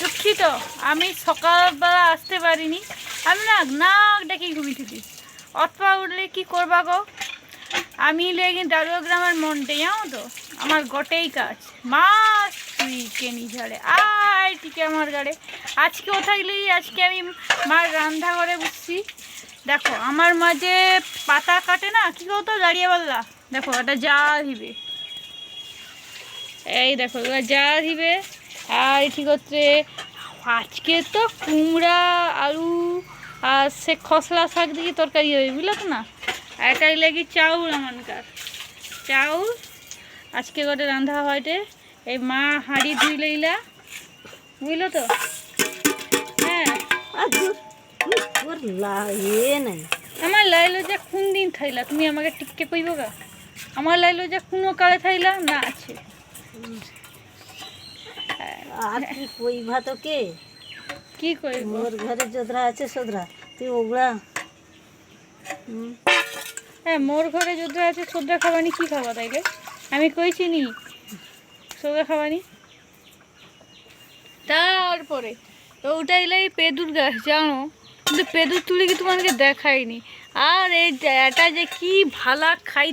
দুঃখিত, আমি সকালবেলা আসতে পারিনি। আমি নাক ডেকে ঘুমিয়েছি। অথবা উঠলে কি করবা গো? আমি লেগে দারুয়া গ্রামের মনটে যাও তো আমার গোটেই কাজ মাছ তুই কেনি ঝাড়ে আয় টিকে আমার গাড়ে। আজকে ও থাকলেই আজকে আমি মার রান্না ঘরে বসছি। দেখো আমার মাঝে পাতা কাটে না, কি করতো দাঁড়িয়ে বললা, দেখো এটা জাল দিবে, এই দেখো এবার জাল দিবে। আর ঠিক হচ্ছে আজকে তো কুমড়া আলু আর সে খসলা শাক দিয়ে তরকারি হবে, বুঝলো তো না। এটাই লাগি চাউল আমানকার চাউল আজকে গোটে রান্ধা হয়টে। এই মা হাঁড়ি ধুই লইলা, বুঝলো তো। হ্যাঁ আমার লাইলো যে কোন দিন থাইলা, তুমি আমাকে টিককে কইব গা। আমার লাইলো যে কোনো কালে থাইলা না আছে। আর কি কইবা তোকে? কি কইব? মোর ঘরে যোধরা আছে সোধরা, তুই ওগুলা হ্যাঁ মোর ঘরে যোদ্ধা আছে, সোদ্রা খাবানি কি খাবা তাইলে? আমি কইছি নি সোদ্রা খাবানি। তারপরে তো ওটাইলাই পেদুর গাছ জানো, কিন্তু পেদুর তুলে কি তোমাকে দেখাইনি। আর এই এটা যে কি ভালা খাই